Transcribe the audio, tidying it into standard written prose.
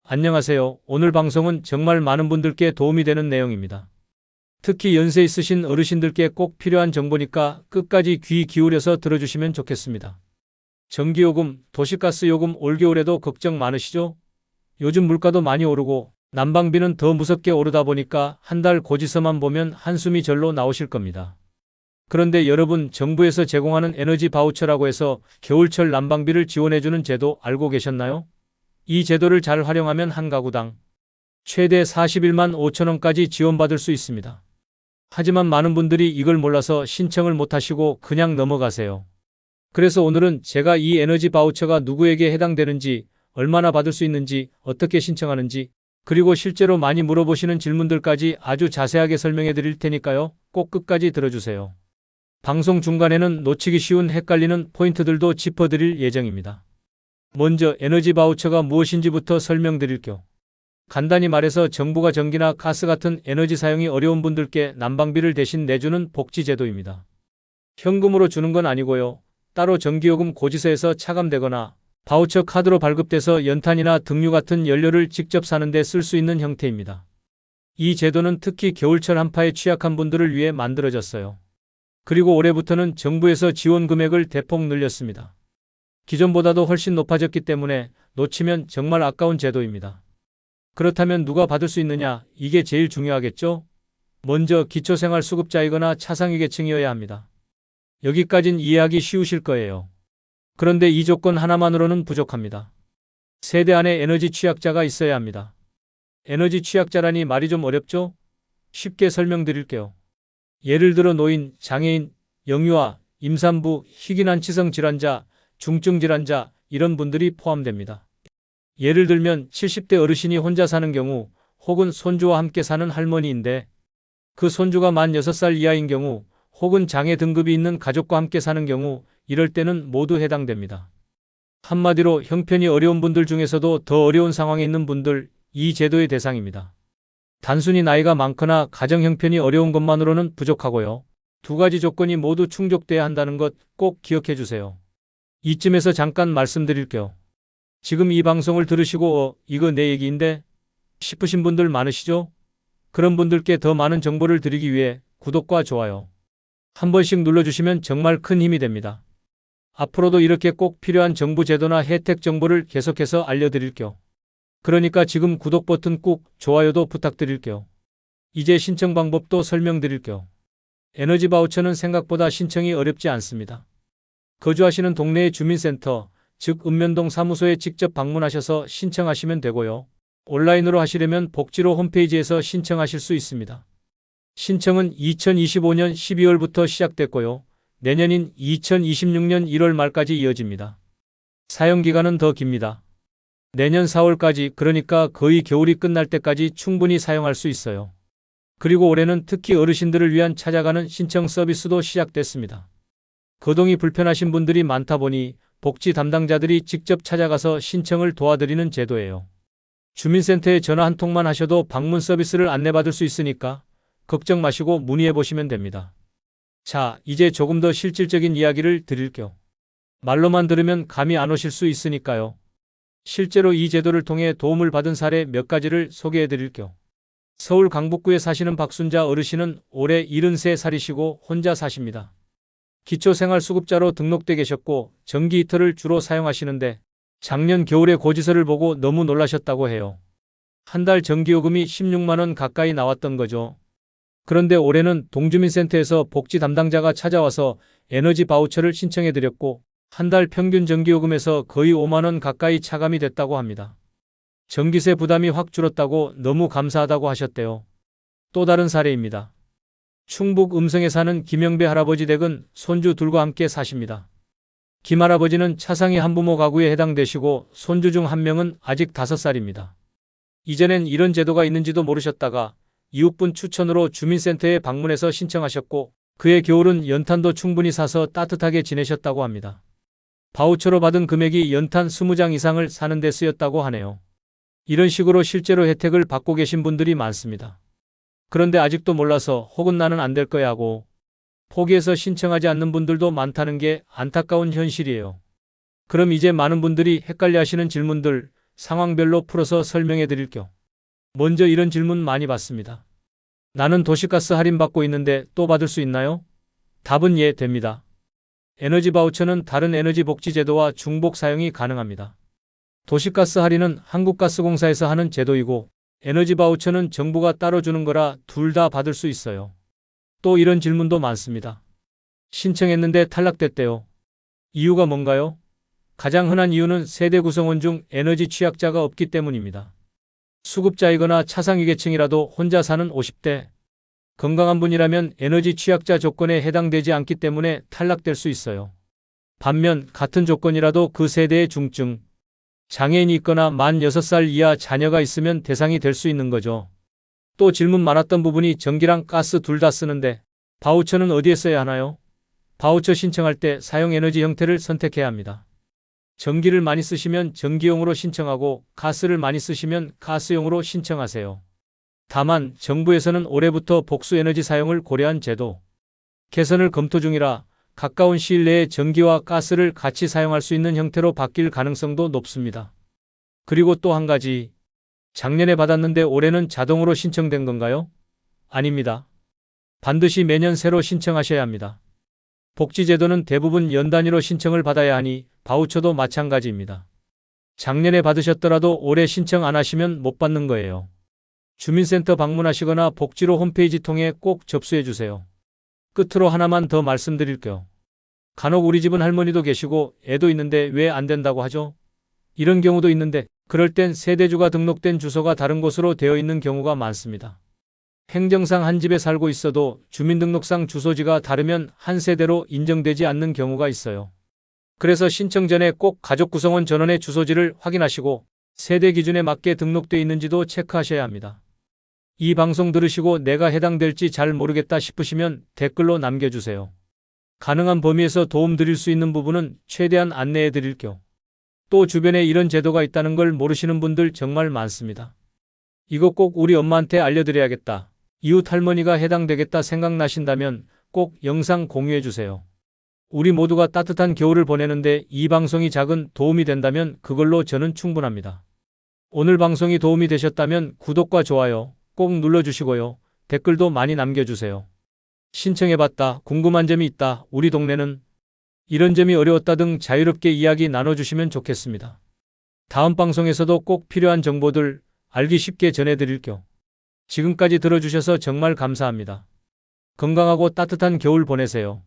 안녕하세요. 오늘 방송은 정말 많은 분들께 도움이 되는 내용입니다. 특히 연세 있으신 어르신들께 꼭 필요한 정보니까 끝까지 귀 기울여서 들어주시면 좋겠습니다. 전기요금, 도시가스 요금 올겨울에도 걱정 많으시죠? 요즘 물가도 많이 오르고 난방비는 더 무섭게 오르다 보니까 한 달 고지서만 보면 한숨이 절로 나오실 겁니다. 그런데 여러분, 정부에서 제공하는 에너지 바우처라고 해서 겨울철 난방비를 지원해주는 제도 알고 계셨나요? 이 제도를 잘 활용하면 한 가구당 최대 41만 5천 원까지 지원받을 수 있습니다. 하지만 많은 분들이 이걸 몰라서 신청을 못하시고 그냥 넘어가세요. 그래서 오늘은 제가 이 에너지 바우처가 누구에게 해당되는지, 얼마나 받을 수 있는지, 어떻게 신청하는지, 그리고 실제로 많이 물어보시는 질문들까지 아주 자세하게 설명해 드릴 테니까요. 꼭 끝까지 들어주세요. 방송 중간에는 놓치기 쉬운 헷갈리는 포인트들도 짚어드릴 예정입니다. 먼저 에너지 바우처가 무엇인지부터 설명드릴게요. 간단히 말해서 정부가 전기나 가스 같은 에너지 사용이 어려운 분들께 난방비를 대신 내주는 복지제도입니다. 현금으로 주는 건 아니고요. 따로 전기요금 고지서에서 차감되거나 바우처 카드로 발급돼서 연탄이나 등유 같은 연료를 직접 사는 데 쓸 수 있는 형태입니다. 이 제도는 특히 겨울철 한파에 취약한 분들을 위해 만들어졌어요. 그리고 올해부터는 정부에서 지원 금액을 대폭 늘렸습니다. 기존보다도 훨씬 높아졌기 때문에 놓치면 정말 아까운 제도입니다. 그렇다면 누가 받을 수 있느냐? 이게 제일 중요하겠죠? 먼저 기초생활수급자이거나 차상위 계층이어야 합니다. 여기까진 이해하기 쉬우실 거예요. 그런데 이 조건 하나만으로는 부족합니다. 세대 안에 에너지 취약자가 있어야 합니다. 에너지 취약자라니 말이 좀 어렵죠? 쉽게 설명드릴게요. 예를 들어 노인, 장애인, 영유아, 임산부, 희귀난치성 질환자, 중증 질환자 이런 분들이 포함됩니다. 예를 들면 70대 어르신이 혼자 사는 경우 혹은 손주와 함께 사는 할머니인데 그 손주가 만 6살 이하인 경우 혹은 장애 등급이 있는 가족과 함께 사는 경우 이럴 때는 모두 해당됩니다. 한마디로 형편이 어려운 분들 중에서도 더 어려운 상황에 있는 분들, 이 제도의 대상입니다. 단순히 나이가 많거나 가정 형편이 어려운 것만으로는 부족하고요. 두 가지 조건이 모두 충족돼야 한다는 것 꼭 기억해 주세요. 이쯤에서 잠깐 말씀드릴게요. 지금 이 방송을 들으시고 이거 내 얘기인데 싶으신 분들 많으시죠? 그런 분들께 더 많은 정보를 드리기 위해 구독과 좋아요 한 번씩 눌러주시면 정말 큰 힘이 됩니다. 앞으로도 이렇게 꼭 필요한 정부 제도나 혜택 정보를 계속해서 알려드릴게요. 그러니까 지금 구독 버튼 꾹, 좋아요도 부탁드릴게요. 이제 신청 방법도 설명드릴게요. 에너지 바우처는 생각보다 신청이 어렵지 않습니다. 거주하시는 동네의 주민센터, 즉 읍면동 사무소에 직접 방문하셔서 신청하시면 되고요. 온라인으로 하시려면 복지로 홈페이지에서 신청하실 수 있습니다. 신청은 2025년 12월부터 시작됐고요. 내년인 2026년 1월 말까지 이어집니다. 사용기간은 더 깁니다. 내년 4월까지, 그러니까 거의 겨울이 끝날 때까지 충분히 사용할 수 있어요. 그리고 올해는 특히 어르신들을 위한 찾아가는 신청 서비스도 시작됐습니다. 거동이 불편하신 분들이 많다 보니 복지 담당자들이 직접 찾아가서 신청을 도와드리는 제도예요. 주민센터에 전화 한 통만 하셔도 방문 서비스를 안내받을 수 있으니까 걱정 마시고 문의해 보시면 됩니다. 자, 이제 조금 더 실질적인 이야기를 드릴게요. 말로만 들으면 감이 안 오실 수 있으니까요. 실제로 이 제도를 통해 도움을 받은 사례 몇 가지를 소개해 드릴게요. 서울 강북구에 사시는 박순자 어르신은 올해 73살이시고 혼자 사십니다. 기초생활수급자로 등록돼 계셨고 전기 히터를 주로 사용하시는데 작년 겨울에 고지서를 보고 너무 놀라셨다고 해요. 한 달 전기요금이 16만 원 가까이 나왔던 거죠. 그런데 올해는 동주민센터에서 복지 담당자가 찾아와서 에너지 바우처를 신청해 드렸고 한 달 평균 전기요금에서 거의 5만 원 가까이 차감이 됐다고 합니다. 전기세 부담이 확 줄었다고 너무 감사하다고 하셨대요. 또 다른 사례입니다. 충북 음성에 사는 김영배 할아버지 댁은 손주 둘과 함께 사십니다. 김 할아버지는 차상위 한부모 가구에 해당되시고 손주 중 한 명은 아직 5살입니다. 이전엔 이런 제도가 있는지도 모르셨다가 이웃분 추천으로 주민센터에 방문해서 신청하셨고 그해 겨울은 연탄도 충분히 사서 따뜻하게 지내셨다고 합니다. 바우처로 받은 금액이 연탄 20장 이상을 사는 데 쓰였다고 하네요. 이런 식으로 실제로 혜택을 받고 계신 분들이 많습니다. 그런데 아직도 몰라서 혹은 나는 안 될 거야 하고 포기해서 신청하지 않는 분들도 많다는 게 안타까운 현실이에요. 그럼 이제 많은 분들이 헷갈려 하시는 질문들 상황별로 풀어서 설명해 드릴 겸. 먼저 이런 질문 많이 받습니다. 나는 도시가스 할인받고 있는데 또 받을 수 있나요? 답은 예, 됩니다. 에너지 바우처는 다른 에너지 복지 제도와 중복 사용이 가능합니다. 도시가스 할인은 한국가스공사에서 하는 제도이고 에너지 바우처는 정부가 따로 주는 거라 둘 다 받을 수 있어요. 또 이런 질문도 많습니다. 신청했는데 탈락됐대요. 이유가 뭔가요? 가장 흔한 이유는 세대 구성원 중 에너지 취약자가 없기 때문입니다. 수급자이거나 차상위계층이라도 혼자 사는 50대, 건강한 분이라면 에너지 취약자 조건에 해당되지 않기 때문에 탈락될 수 있어요. 반면 같은 조건이라도 그 세대의 중증, 장애인이 있거나 만 6살 이하 자녀가 있으면 대상이 될 수 있는 거죠. 또 질문 많았던 부분이 전기랑 가스 둘 다 쓰는데 바우처는 어디에 써야 하나요? 바우처 신청할 때 사용에너지 형태를 선택해야 합니다. 전기를 많이 쓰시면 전기용으로 신청하고 가스를 많이 쓰시면 가스용으로 신청하세요. 다만 정부에서는 올해부터 복수에너지 사용을 고려한 제도 개선을 검토 중이라 가까운 시일 내에 전기와 가스를 같이 사용할 수 있는 형태로 바뀔 가능성도 높습니다. 그리고 또 한 가지, 작년에 받았는데 올해는 자동으로 신청된 건가요? 아닙니다. 반드시 매년 새로 신청하셔야 합니다. 복지제도는 대부분 연 단위로 신청을 받아야 하니 바우처도 마찬가지입니다. 작년에 받으셨더라도 올해 신청 안 하시면 못 받는 거예요. 주민센터 방문하시거나 복지로 홈페이지 통해 꼭 접수해 주세요. 끝으로 하나만 더 말씀드릴게요. 간혹 우리 집은 할머니도 계시고 애도 있는데 왜 안 된다고 하죠? 이런 경우도 있는데 그럴 땐 세대주가 등록된 주소가 다른 곳으로 되어 있는 경우가 많습니다. 행정상 한 집에 살고 있어도 주민등록상 주소지가 다르면 한 세대로 인정되지 않는 경우가 있어요. 그래서 신청 전에 꼭 가족 구성원 전원의 주소지를 확인하시고 세대 기준에 맞게 등록되어 있는지도 체크하셔야 합니다. 이 방송 들으시고 내가 해당될지 잘 모르겠다 싶으시면 댓글로 남겨주세요. 가능한 범위에서 도움드릴 수 있는 부분은 최대한 안내해 드릴 겸. 또 주변에 이런 제도가 있다는 걸 모르시는 분들 정말 많습니다. 이거 꼭 우리 엄마한테 알려드려야겠다. 이웃 할머니가 해당되겠다 생각나신다면 꼭 영상 공유해 주세요. 우리 모두가 따뜻한 겨울을 보내는데 이 방송이 작은 도움이 된다면 그걸로 저는 충분합니다. 오늘 방송이 도움이 되셨다면 구독과 좋아요 꼭 눌러주시고요. 댓글도 많이 남겨주세요. 신청해봤다, 궁금한 점이 있다, 우리 동네는 이런 점이 어려웠다 등 자유롭게 이야기 나눠주시면 좋겠습니다. 다음 방송에서도 꼭 필요한 정보들 알기 쉽게 전해드릴 겸. 지금까지 들어주셔서 정말 감사합니다. 건강하고 따뜻한 겨울 보내세요.